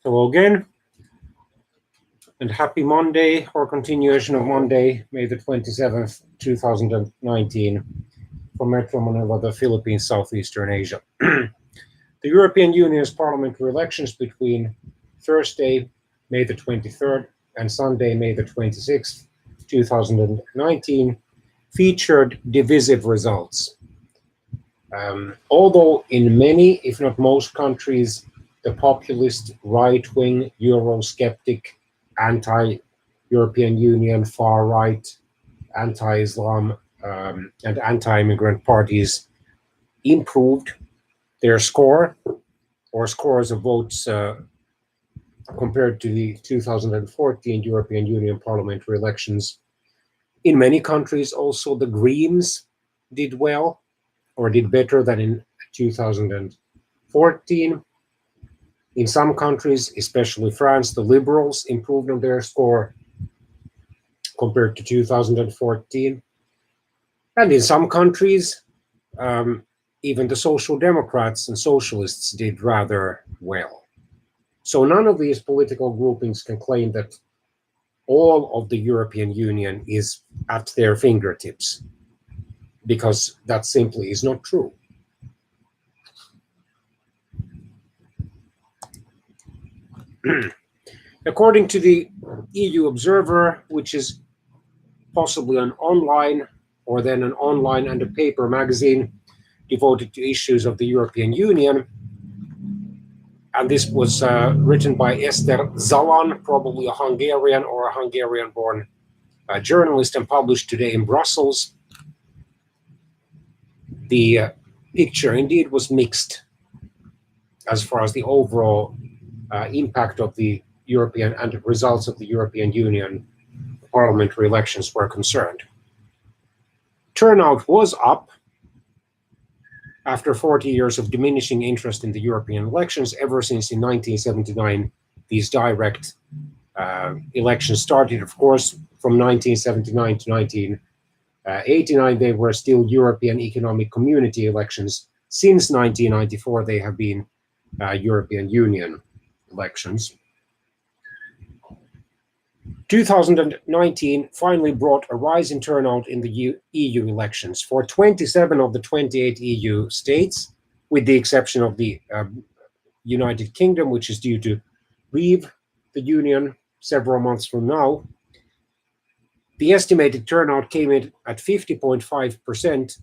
Hello again, and happy Monday or continuation of Monday, May the 27th, 2019, from Metro Manila, the Philippines, Southeastern Asia. The European Union's parliamentary elections between Thursday, May the 23rd, and Sunday, May the 26th, 2019, featured divisive results. Although in many, if not most countries, the populist, right-wing, Eurosceptic, anti-European Union, far-right, anti-Islam, and anti-immigrant parties improved their score or scores of votes compared to the 2014 European Union parliamentary elections. In many countries, also the Greens did well or did better than in 2014. In some countries, especially France, the Liberals improved on their score compared to 2014. And in some countries, even the Social Democrats and Socialists did rather well. So none of these political groupings can claim that all of the European Union is at their fingertips, because that simply is not true. According to the EU Observer, which is possibly an online or then an online and a paper magazine devoted to issues of the European Union, and this was written by Eszter Zalan, probably a Hungarian or a Hungarian-born journalist, and published today in Brussels. The picture indeed was mixed as far as the overall impact of the European and the results of the European Union parliamentary elections were concerned. Turnout was up after 40 years of diminishing interest in the European elections. Ever since in 1979, these direct elections started. Of course, from 1979 to 1989, they were still European Economic Community elections. Since 1994, they have been European Union elections. 2019 finally brought a rise in turnout in the EU elections. For 27 of the 28 EU states, with the exception of the United Kingdom, which is due to leave the Union several months from now, the estimated turnout came in at 50.5%,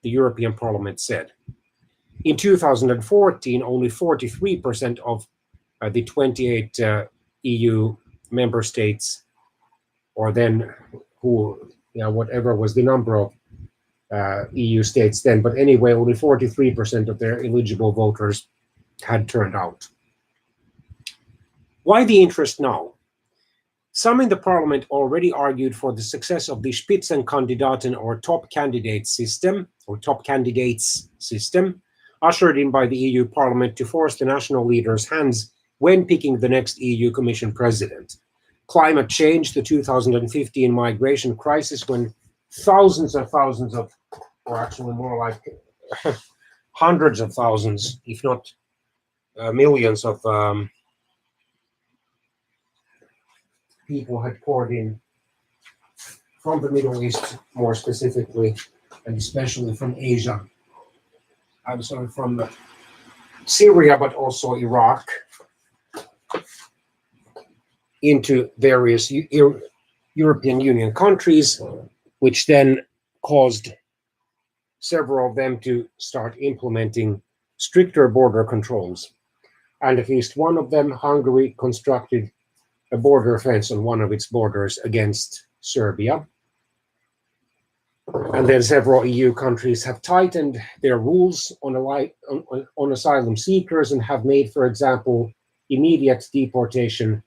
the European Parliament said. In 2014, only 43% of the 28 EU member states, or then whatever was the number of EU states then, but anyway, only 43% of their eligible voters had turned out. Why the interest now? Some in the parliament already argued for the success of the Spitzenkandidaten or top candidates system, ushered in by the EU Parliament to force the national leaders' hands when picking the next EU Commission president. Climate change, the 2015 migration crisis, when thousands and thousands of, or actually more like hundreds of thousands, if not millions of people had poured in from the Middle East, more specifically, and especially from Asia. I'm sorry, from Syria, but also Iraq, into various European Union countries, which then caused several of them to start implementing stricter border controls. And at least one of them, Hungary, constructed a border fence on one of its borders against Serbia. And then several EU countries have tightened their rules on asylum seekers and have made, for example, immediate deportation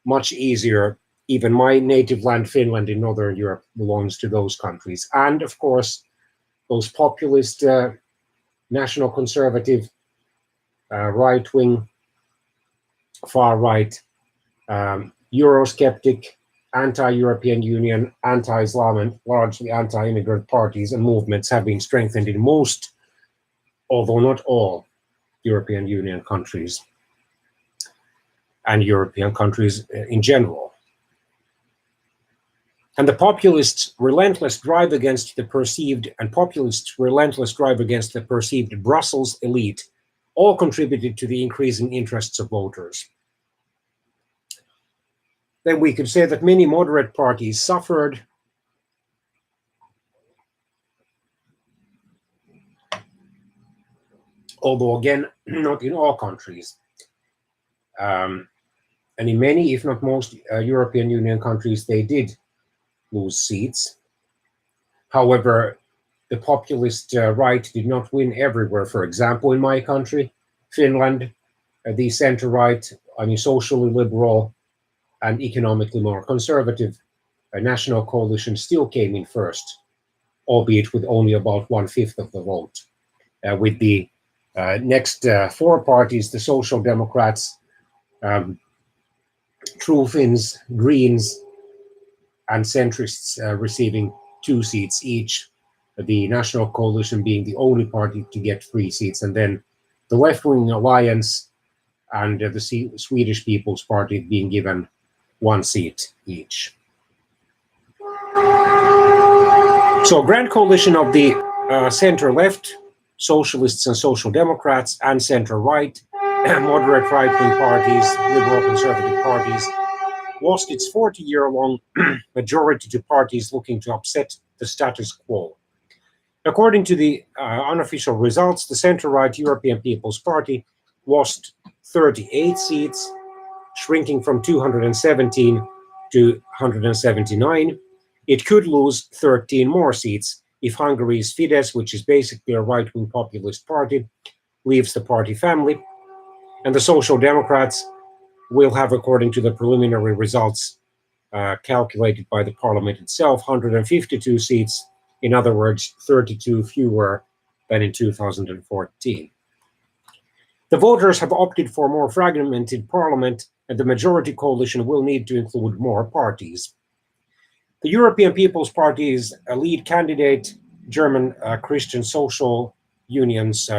much easier. Even my native land, Finland, in Northern Europe, belongs to those countries. And of course, those populist, national conservative, right-wing, far-right, Eurosceptic, anti-European Union, anti-Islam, and largely anti-immigrant parties and movements have been strengthened in most, although not all, European Union countries. and European countries in general. And the populists' relentless drive against the perceived Brussels elite all contributed to the increasing interests of voters. Then we could say that many moderate parties suffered. Although again, not in all countries. And in many, if not most, European Union countries, they did lose seats. However, the populist right did not win everywhere. For example, in my country, Finland, the center-right, socially liberal and economically more conservative national coalition still came in first, albeit with only about 1/5 of the vote. With the next four parties, the Social Democrats, True Finns, Greens, and centrists receiving 2 seats each, the National Coalition being the only party to get 3 seats, and then the left-wing alliance and the Swedish People's Party being given 1 seat each. So grand coalition of the center-left, socialists and social democrats, and center-right, moderate right-wing parties, liberal conservative parties, lost its 40-year-long majority to parties looking to upset the status quo. According to the unofficial results, the center-right European People's Party lost 38 seats, shrinking from 217 to 179. It could lose 13 more seats if Hungary's Fidesz, which is basically a right-wing populist party, leaves the party family. And the Social Democrats will have, according to the preliminary results calculated by the parliament itself, 152 seats. In other words, 32 fewer than in 2014. The voters have opted for a more fragmented parliament, and the majority coalition will need to include more parties. The European People's Party's lead candidate, German Christian Social Union's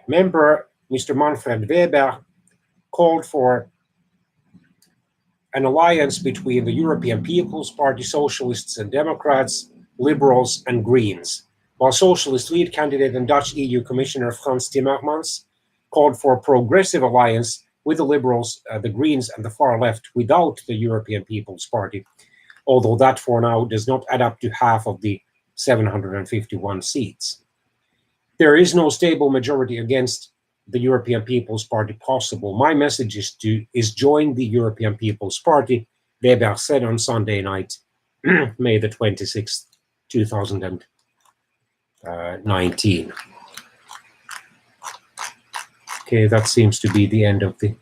member, Mr. Manfred Weber, called for an alliance between the European People's Party, Socialists and Democrats, Liberals and Greens, while Socialist lead candidate and Dutch EU Commissioner Frans Timmermans called for a progressive alliance with the Liberals, the Greens and the far left without the European People's Party, although that for now does not add up to half of the 751 seats. There is no stable majority against the European People's Party possible. My message is join the European People's Party, Weber said on Sunday night, May the 26th, 2019. Okay, that seems to be the end of the...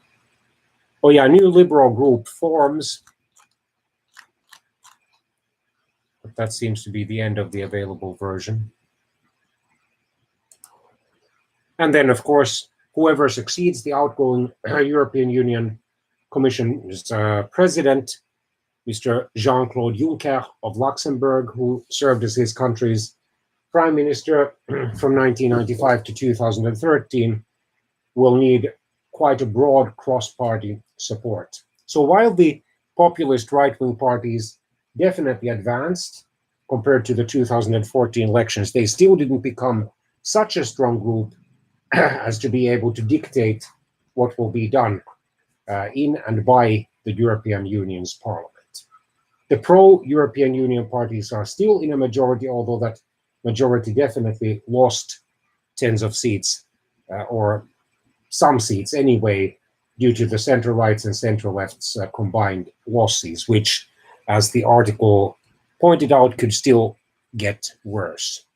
Oh yeah, new liberal group forms. But that seems to be the end of the available version. And then, of course, whoever succeeds the outgoing European Union Commission's president, Mr. Jean-Claude Juncker of Luxembourg, who served as his country's prime minister from 1995 to 2013, will need quite a broad cross-party support. So while the populist right-wing parties definitely advanced compared to the 2014 elections, they still didn't become such a strong group as to be able to dictate what will be done in and by the European Union's parliament. The pro-European Union parties are still in a majority, although that majority definitely lost tens of seats, or some seats anyway, due to the center-rights and center-left's combined losses, which, as the article pointed out, could still get worse.